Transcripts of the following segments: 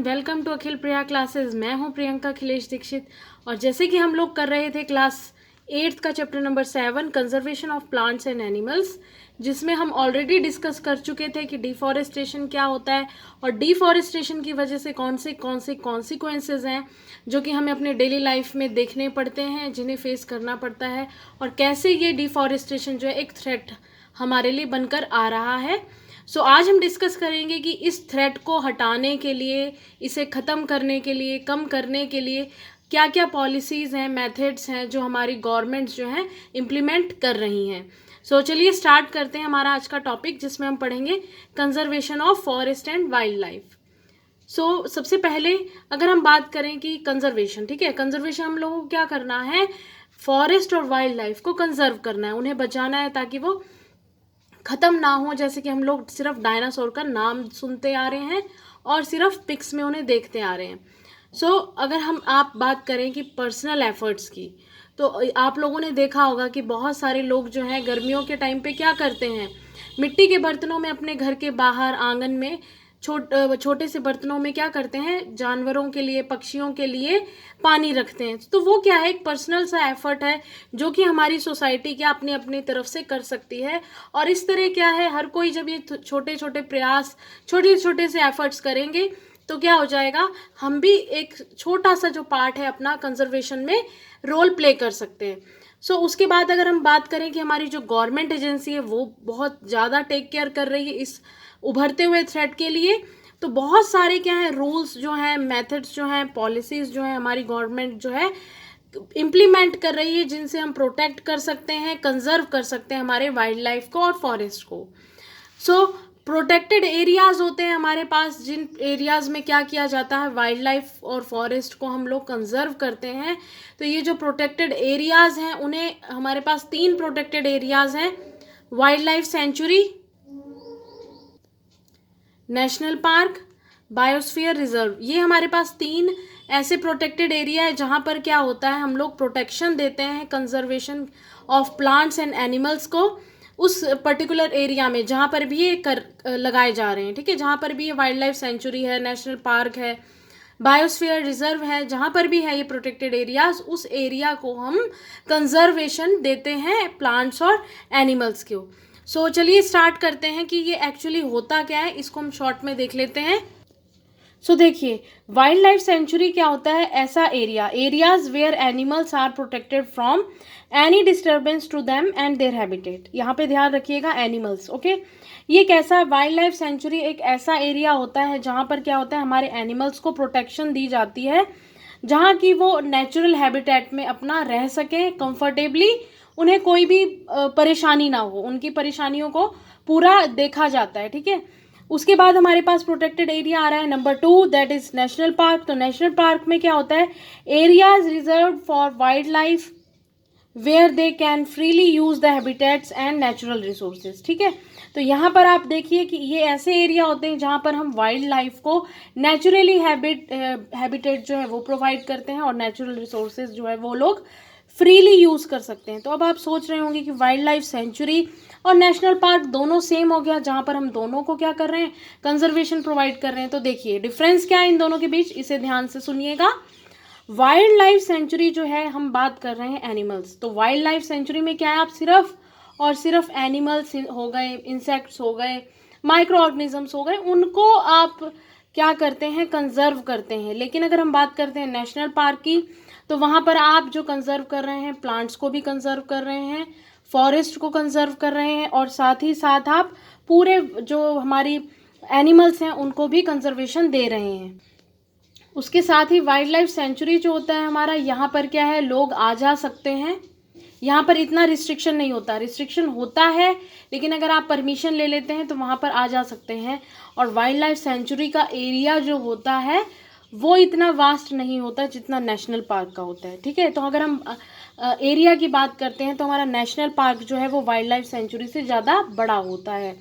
Welcome to Akhil Priya classes. मैं हूं प्रियंका अखिलेश दीक्षित। और जैसे कि हम लोग कर रहे थे क्लास 8th का chapter number 7 conservation of plants and animals, जिसमें हम ऑलरेडी डिस्कस कर चुके थे कि डिफॉरेस्टेशन क्या होता है और डिफॉरेस्टेशन की वजह से कौन से कॉन्सिक्वेंसेस हैं जो कि हमें अपने डेली लाइफ में देखने पड़ते हैं, जिन्हें फेस करना पड़ता है, और कैसे ये डिफॉरेस्टेशन जो है एक थ्रेट हमारे लिए बनकर आ रहा है। सो आज हम डिस्कस करेंगे कि इस थ्रेट को हटाने के लिए, इसे ख़त्म करने के लिए, कम करने के लिए क्या क्या पॉलिसीज़ हैं, मेथड्स हैं जो हमारी गवर्नमेंट्स जो हैं इम्प्लीमेंट कर रही हैं। सो चलिए स्टार्ट करते हैं हमारा आज का टॉपिक, जिसमें हम पढ़ेंगे conservation of forest and wildlife. So सबसे पहले अगर हम बात करें कि कंजर्वेशन, ठीक है, कंजर्वेशन हम लोगों को क्या करना है, फॉरेस्ट और वाइल्ड लाइफ को कंजर्व करना है, उन्हें बचाना है ताकि वो ख़त्म ना हो। जैसे कि हम लोग सिर्फ डायनासोर का नाम सुनते आ रहे हैं और सिर्फ पिक्स में उन्हें देखते आ रहे हैं। सो अगर आप बात करें कि पर्सनल एफर्ट्स की, तो आप लोगों ने देखा होगा कि बहुत सारे लोग जो हैं गर्मियों के टाइम पे क्या करते हैं, मिट्टी के बर्तनों में अपने घर के बाहर आंगन में छोटे से बर्तनों में क्या करते हैं, जानवरों के लिए, पक्षियों के लिए पानी रखते हैं। तो वो क्या है, एक पर्सनल सा एफर्ट है जो कि हमारी सोसाइटी क्या अपनी अपनी तरफ से कर सकती है। और इस तरह क्या है, हर कोई जब ये छोटे छोटे प्रयास, छोटे छोटे से एफर्ट्स करेंगे तो क्या हो जाएगा, हम भी एक छोटा सा जो पार्ट है अपना कंजर्वेशन में रोल प्ले कर सकते हैं। सो उसके बाद अगर हम बात करें कि हमारी जो गवर्नमेंट एजेंसी है वो बहुत ज़्यादा टेक केयर कर रही है इस उभरते हुए थ्रेट के लिए, तो बहुत सारे क्या है रूल्स जो हैं, मेथड्स जो हैं, पॉलिसीज़ जो हैं हमारी गवर्नमेंट जो है इम्प्लीमेंट कर रही है, जिनसे हम प्रोटेक्ट कर सकते हैं, कंजर्व कर सकते हैं हमारे वाइल्ड लाइफ को और फॉरेस्ट को। सो प्रोटेक्टेड एरियाज़ होते हैं हमारे पास, जिन एरियाज़ में क्या किया जाता है, वाइल्ड लाइफ और फॉरेस्ट को हम लोग कंजर्व करते हैं। तो ये जो प्रोटेक्टेड एरियाज़ हैं, उन्हें हमारे पास 3 प्रोटेक्टेड एरियाज़ हैं, wild life sanctuary, national park, biosphere reserve. ये हमारे पास 3 ऐसे प्रोटेक्टेड एरिया है जहाँ पर क्या होता है, हम लोग प्रोटेक्शन देते हैं conservation of plants and animals को उस पर्टिकुलर एरिया में जहाँ पर भी ये लगाए जा रहे हैं, ठीक है, जहाँ पर भी ये वाइल्ड लाइफ सेंचुरी है, नेशनल पार्क है, बायोस्फीयर रिजर्व है, जहाँ पर भी है ये प्रोटेक्टेड एरियाज, उस एरिया को हम कंजर्वेशन देते हैं प्लांट्स और एनिमल्स को। सो चलिए स्टार्ट करते हैं कि ये एक्चुअली होता क्या है, इसको हम शॉर्ट में देख लेते हैं। सो देखिए, वाइल्ड लाइफ सेंचुरी क्या होता है, ऐसा areas where animals are protected from any disturbance to them and their habitat. यहाँ पे ध्यान रखिएगा, एनिमल्स, ओके। ये कैसा है, वाइल्ड लाइफ सेंचुरी एक ऐसा एरिया होता है जहाँ पर क्या होता है, हमारे एनिमल्स को प्रोटेक्शन दी जाती है, जहाँ की वो नेचुरल हैबिटेट में अपना रह सके कंफर्टेबली, उन्हें कोई भी परेशानी ना हो, उनकी परेशानियों को पूरा देखा जाता है, ठीक है। उसके बाद हमारे पास प्रोटेक्टेड एरिया आ रहा है number 2, that is national park. तो नेशनल पार्क में क्या होता है, areas reserve for wild life where they can freely use the habitats and natural resources, ठीक है। तो यहाँ पर आप देखिए कि ये ऐसे एरिया होते हैं जहाँ पर हम वाइल्ड लाइफ को नेचुरली हैबिटेट जो है वो प्रोवाइड करते हैं और नेचुरल रिसोर्सेज जो है वो लोग फ्रीली यूज़ कर सकते हैं। तो अब आप सोच रहे होंगे कि वाइल्ड लाइफ सेंचुरी और नेशनल पार्क दोनों सेम हो गया, जहाँ पर हम दोनों को क्या कर रहे हैं, कंजर्वेशन प्रोवाइड कर रहे हैं। तो देखिए डिफरेंस क्या है इन दोनों के बीच, इसे ध्यान से सुनिएगा। वाइल्ड लाइफ सेंचुरी जो है, हम बात कर रहे हैं एनिमल्स, तो वाइल्ड लाइफ सेंचुरी में क्या है, आप सिर्फ और सिर्फ एनिमल्स हो गए, इंसेक्ट्स हो गए, माइक्रो ऑर्गेनिजम्स हो गए, उनको आप क्या करते हैं, कंजर्व करते हैं। लेकिन अगर हम बात करते हैं नेशनल पार्क की, तो वहाँ पर आप जो कंजर्व कर रहे हैं, प्लांट्स को भी कंजर्व कर रहे हैं, फॉरेस्ट को कंजर्व कर रहे हैं, और साथ ही साथ आप पूरे जो हमारी एनिमल्स हैं उनको भी कंजर्वेशन दे रहे हैं। उसके साथ ही वाइल्ड लाइफ सेंचुरी जो होता है हमारा, यहाँ पर क्या है, लोग आ जा सकते हैं, यहाँ पर इतना रिस्ट्रिक्शन नहीं होता, रिस्ट्रिक्शन होता है लेकिन अगर आप परमिशन ले लेते हैं तो वहाँ पर आ जा सकते हैं। और वाइल्ड लाइफ सेंचुरी का एरिया जो होता है वो इतना वास्ट नहीं होता जितना नेशनल पार्क का होता है, ठीक है। तो अगर हम एरिया की बात करते हैं तो हमारा नेशनल पार्क जो है वो वाइल्ड लाइफ सेंचुरी से ज़्यादा बड़ा होता है,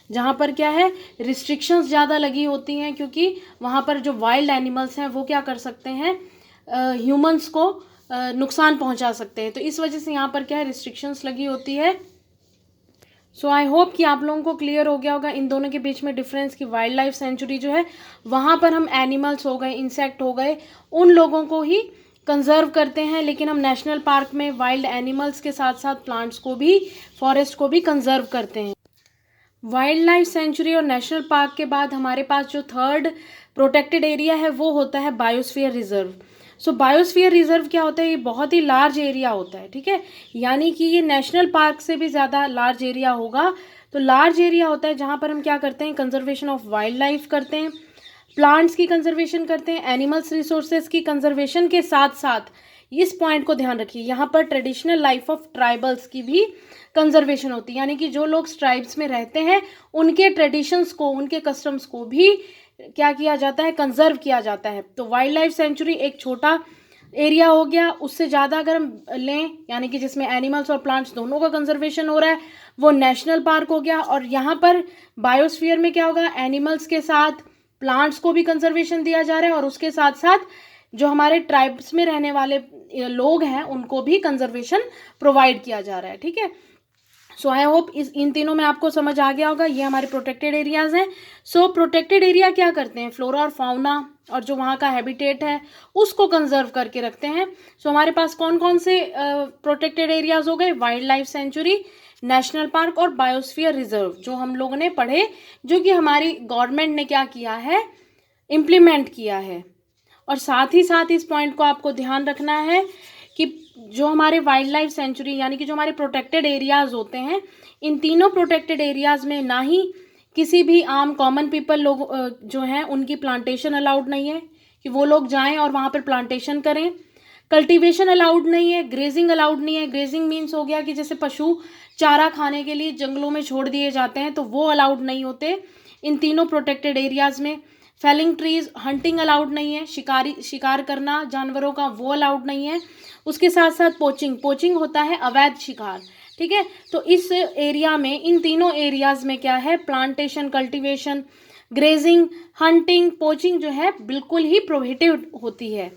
जहाँ पर क्या है, रिस्ट्रिक्शंस ज़्यादा लगी होती हैं, क्योंकि वहाँ पर जो वाइल्ड एनिमल्स हैं वो क्या कर सकते हैं, ह्यूमंस को नुकसान पहुँचा सकते हैं। तो इस वजह से यहाँ पर क्या है, रिस्ट्रिक्शंस लगी होती है सो आई होप कि आप लोगों को क्लियर हो गया होगा इन दोनों के बीच में डिफरेंस कि वाइल्ड लाइफ सेंचुरी जो है वहाँ पर हम एनिमल्स हो गए, इंसेक्ट हो गए, उन लोगों को ही कंजर्व करते हैं, लेकिन हम नेशनल पार्क में वाइल्ड एनिमल्स के साथ साथ प्लांट्स को भी, फॉरेस्ट को भी कंजर्व करते हैं। वाइल्ड लाइफ सेंचुरी और नेशनल पार्क के बाद हमारे पास जो थर्ड प्रोटेक्टेड एरिया है वो होता है बायोस्फीयर रिजर्व। सो बायोस्फीयर रिजर्व क्या होता है? ये बहुत ही लार्ज एरिया होता है, ठीक है, यानी कि ये नेशनल पार्क से भी ज़्यादा लार्ज एरिया होगा। तो लार्ज एरिया होता है जहाँ पर हम क्या करते हैं, कंजर्वेशन ऑफ वाइल्ड लाइफ करते हैं, प्लांट्स की कंजर्वेशन करते हैं, एनिमल्स रिसोर्सेज की कंजर्वेशन के साथ साथ इस पॉइंट को ध्यान रखिए, यहाँ पर ट्रेडिशनल लाइफ ऑफ ट्राइबल्स की भी कंजर्वेशन होती है, यानी कि जो लोग ट्राइब्स में रहते हैं उनके ट्रेडिशंस को, उनके कस्टम्स को भी क्या किया जाता है, कंजर्व किया जाता है। तो वाइल्ड लाइफ सेंचुरी एक छोटा एरिया हो गया, उससे ज़्यादा अगर हम लें यानी कि जिसमें एनिमल्स और प्लांट्स दोनों का कंजर्वेशन हो रहा है वो नेशनल पार्क हो गया। और यहाँ पर बायोस्फीयर में क्या होगा, एनिमल्स के साथ प्लांट्स को भी कंजर्वेशन दिया जा रहा है और उसके साथ साथ जो हमारे ट्राइब्स में रहने वाले लोग हैं उनको भी कंजर्वेशन प्रोवाइड किया जा रहा है, ठीक है। सो आई होप इन तीनों में आपको समझ आ गया होगा, ये हमारे प्रोटेक्टेड एरियाज हैं। सो प्रोटेक्टेड एरिया क्या करते हैं, फ्लोरा और फाउना और जो वहाँ का हैबिटेट है उसको कंजर्व करके रखते हैं। सो हमारे पास कौन कौन से प्रोटेक्टेड एरियाज हो गए, wild life sanctuary, national park और बायोस्फीयर रिजर्व, जो हम लोगों ने पढ़े, जो कि हमारी गवर्नमेंट ने क्या किया है, इम्प्लीमेंट किया है। और साथ ही साथ इस पॉइंट को आपको ध्यान रखना है कि जो हमारे वाइल्ड लाइफ सेंचुरी यानी कि जो हमारे प्रोटेक्टेड एरियाज़ होते हैं, इन तीनों प्रोटेक्टेड एरियाज़ में ना ही किसी भी आम कॉमन पीपल लोग जो हैं उनकी प्लांटेशन अलाउड नहीं है कि वो लोग जाएं और वहाँ पर प्लांटेशन करें, कल्टीवेशन अलाउड नहीं है, ग्रेजिंग अलाउड नहीं है। ग्रेजिंग मीन्स हो गया कि जैसे पशु चारा खाने के लिए जंगलों में छोड़ दिए जाते हैं तो वो अलाउड नहीं होते इन तीनों प्रोटेक्टेड एरियाज़ में। फेलिंग ट्रीज, हंटिंग अलाउड नहीं है, शिकार करना जानवरों का वो अलाउड नहीं है। उसके साथ साथ पोचिंग होता है अवैध शिकार, ठीक है। तो इस एरिया में, इन तीनों एरियाज में क्या है, plantation, cultivation, grazing, hunting, poaching जो है बिल्कुल ही प्रोहिबिटेड होती है।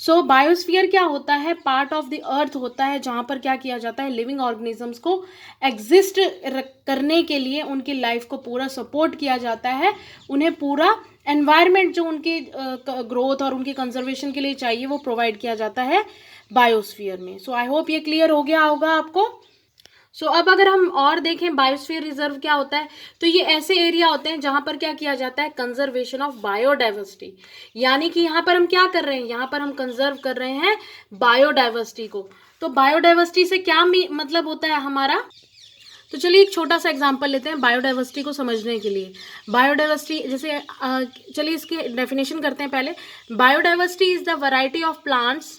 सो बायोस्फीयर क्या होता है, पार्ट ऑफ द अर्थ होता है जहाँ पर क्या किया जाता है, लिविंग ऑर्गेनिजम्स को एग्जिस्ट करने के लिए उनकी लाइफ को पूरा सपोर्ट किया जाता है, उन्हें पूरा एनवायरनमेंट जो उनके ग्रोथ और उनके कंजर्वेशन के लिए चाहिए वो प्रोवाइड किया जाता है बायोस्फीयर में। सो आई होप ये क्लियर हो गया होगा आपको। सो अब अगर हम और देखें बायोस्फीयर रिजर्व क्या होता है, तो ये ऐसे एरिया होते हैं जहाँ पर क्या किया जाता है, कंजर्वेशन ऑफ बायोडाइवर्सिटी, यानी कि यहाँ पर हम क्या कर रहे हैं, यहाँ पर हम कंजर्व कर रहे हैं बायोडाइवर्सिटी को। तो बायोडाइवर्सिटी से क्या मतलब होता है हमारा, तो चलिए एक छोटा सा एग्जांपल लेते हैं बायोडाइवर्सिटी को समझने के लिए। बायोडाइवर्सिटी जैसे चलिए इसके डेफिनेशन करते हैं पहले। Biodiversity is the variety of plants,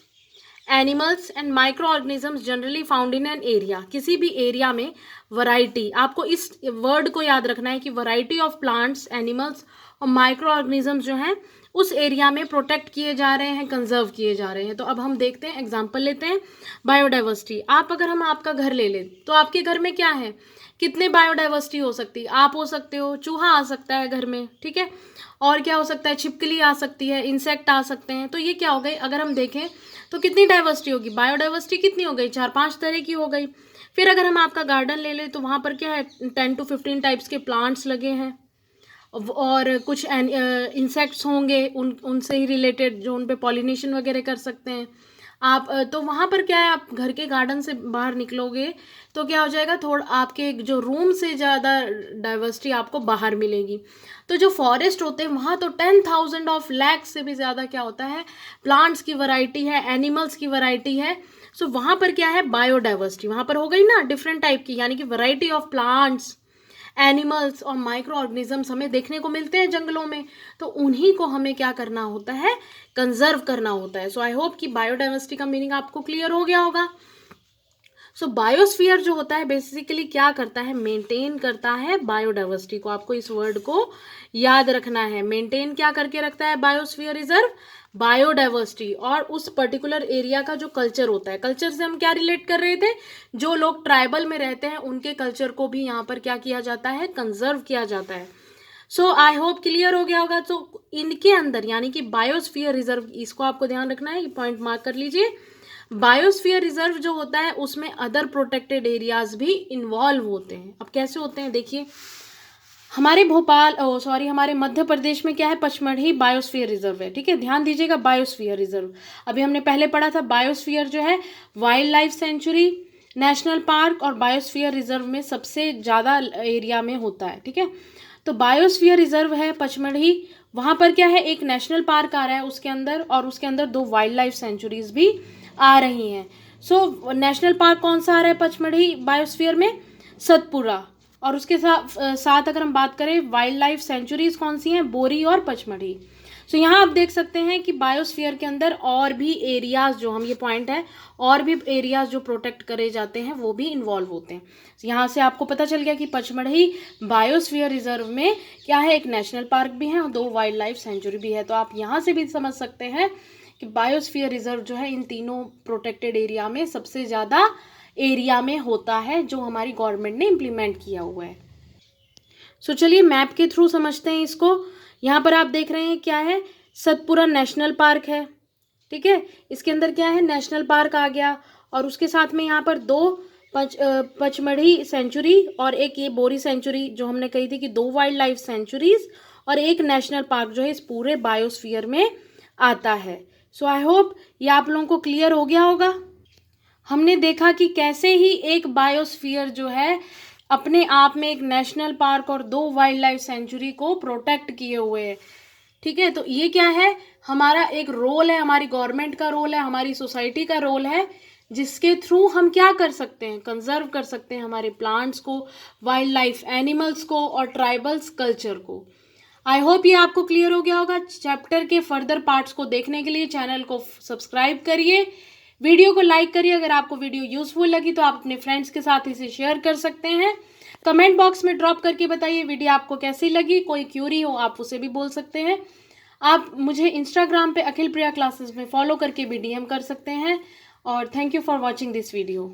animals and micro organisms generally found in an area. किसी भी एरिया में वैरायटी, आपको इस वर्ड को याद रखना है कि वैरायटी ऑफ प्लांट्स, एनिमल्स और माइक्रो ऑर्गेनिजम्स जो हैं उस एरिया में प्रोटेक्ट किए जा रहे हैं, कंजर्व किए जा रहे हैं। तो अब हम देखते हैं, एग्जांपल लेते हैं बायोडाइवर्सिटी। अगर हम आपका घर ले लें तो आपके घर में क्या है, कितने बायोडाइवर्सिटी हो सकती है, आप हो सकते हो, चूहा आ सकता है घर में, ठीक है, और क्या हो सकता है, छिपकली आ सकती है, इंसेक्ट आ सकते हैं। तो ये क्या हो गई, अगर हम देखें तो कितनी डाइवर्सिटी होगी, बायोडाइवर्सिटी कितनी हो गई, 4-5 तरह की हो गई। फिर अगर हम आपका गार्डन ले लें तो वहाँ पर क्या है, 10 to 15 टाइप्स के प्लांट्स लगे हैं और कुछ इंसेक्ट्स होंगे उनसे ही रिलेटेड जो उन पे पॉलिनेशन वगैरह कर सकते हैं आप। तो वहाँ पर क्या है, आप घर के गार्डन से बाहर निकलोगे तो क्या हो जाएगा, थोड़ा आपके जो रूम से ज़्यादा डाइवर्सिटी आपको बाहर मिलेगी। तो जो फॉरेस्ट होते हैं वहाँ तो 10,000 ऑफ लैक्स से भी ज़्यादा क्या होता है, प्लांट्स की वैरायटी है, एनिमल्स की वैरायटी है। सो वहाँ पर क्या है, बायोडाइवर्सिटी वहाँ पर हो गई ना, डिफरेंट टाइप की, यानी कि वैरायटी ऑफ प्लांट्स, एनिमल्स और माइक्रो ऑर्गेनिजम्स हमें देखने को मिलते हैं जंगलों में। तो उन्हीं को हमें क्या करना होता है, कंजर्व करना होता है। सो आई होप कि बायोडाइवर्सिटी का मीनिंग आपको क्लियर हो गया होगा। सो बायोस्फीयर जो होता है बेसिकली क्या करता है, मेंटेन करता है बायोडाइवर्सिटी को। आपको इस वर्ड को याद रखना है, मेंटेन क्या करके रखता है बायोस्फीयर रिजर्व, बायोडाइवर्सिटी और उस पर्टिकुलर एरिया का जो कल्चर होता है। कल्चर से हम क्या रिलेट कर रहे थे, जो लोग ट्राइबल में रहते हैं उनके कल्चर को भी यहाँ पर क्या किया जाता है, कंजर्व किया जाता है। सो आई होप क्लियर हो गया होगा। तो इनके अंदर यानी कि बायोस्फीयर रिजर्व, इसको आपको ध्यान रखना है, ये पॉइंट मार्क कर लीजिए। बायोस्फीयर रिजर्व जो होता है उसमें अदर प्रोटेक्टेड एरियाज भी इन्वॉल्व होते हैं। अब कैसे होते हैं देखिए, हमारे हमारे मध्य प्रदेश में क्या है, पचमढ़ी बायोस्फीयर रिजर्व है। ठीक है, ध्यान दीजिएगा, बायोस्फीयर रिजर्व। अभी हमने पहले पढ़ा था बायोस्फीयर जो है wild life sanctuary, national park और बायोस्फीयर रिजर्व में सबसे ज़्यादा एरिया में होता है। ठीक है, तो बायोस्फीयर रिजर्व है पचमढ़ी, वहाँ पर क्या है, एक नेशनल पार्क आ रहा है उसके अंदर, और उसके अंदर 2 वाइल्ड लाइफ सेंचुरीज भी आ रही हैं। सो नेशनल पार्क कौन सा आ रहा है पचमढ़ी बायोस्फीयर में, सतपुरा, और उसके साथ अगर हम बात करें वाइल्ड लाइफ सेंचुरीज कौन सी हैं, बोरी और पचमढ़ी। सो यहाँ आप देख सकते हैं कि बायोस्फीयर के अंदर और भी एरियाज, जो हम ये पॉइंट है, और भी एरियाज जो प्रोटेक्ट करे जाते हैं वो भी इन्वॉल्व होते हैं। यहाँ से आपको पता चल गया कि पचमढ़ी बायोस्फीयर रिजर्व में क्या है, एक नेशनल पार्क भी है और 2 वाइल्ड लाइफ सेंचुरी भी है। तो आप यहाँ से भी समझ सकते हैं कि बायोस्फीयर रिजर्व जो है इन तीनों प्रोटेक्टेड एरिया में सबसे ज़्यादा एरिया में होता है, जो हमारी गवर्नमेंट ने इम्प्लीमेंट किया हुआ है। सो चलिए मैप के थ्रू समझते हैं इसको। यहाँ पर आप देख रहे हैं क्या है, सतपुरा नेशनल पार्क है। ठीक है, इसके अंदर क्या है, नेशनल पार्क आ गया, और उसके साथ में यहाँ पर 2 पचमढ़ी सेंचुरी और एक ये बोरी सेंचुरी, जो हमने कही थी कि 2 वाइल्ड लाइफ सेंचुरीज और एक नेशनल पार्क जो है इस पूरे बायोस्फीयर में आता है। सो आई होप ये आप लोगों को क्लियर हो गया होगा। हमने देखा कि कैसे ही एक बायोस्फीयर जो है अपने आप में एक नेशनल पार्क और 2 वाइल्ड लाइफ सेंचुरी को प्रोटेक्ट किए हुए है। ठीक है, तो ये क्या है, हमारा एक रोल है, हमारी गवर्नमेंट का रोल है, हमारी सोसाइटी का रोल है, जिसके थ्रू हम क्या कर सकते हैं, कंजर्व कर सकते हैं हमारे प्लांट्स को, वाइल्ड लाइफ एनिमल्स को और ट्राइबल्स कल्चर को। आई होप ये आपको क्लियर हो गया होगा। चैप्टर के फर्दर पार्ट्स को देखने के लिए चैनल को सब्सक्राइब करिए, वीडियो को लाइक करिए। अगर आपको वीडियो यूजफुल लगी तो आप अपने फ्रेंड्स के साथ इसे शेयर कर सकते हैं। कमेंट बॉक्स में ड्रॉप करके बताइए वीडियो आपको कैसी लगी, कोई क्यूरी हो आप उसे भी बोल सकते हैं। आप मुझे इंस्टाग्राम पे अखिल प्रिया क्लासेस में फॉलो करके भी DM कर सकते हैं। और thank you for watching this video.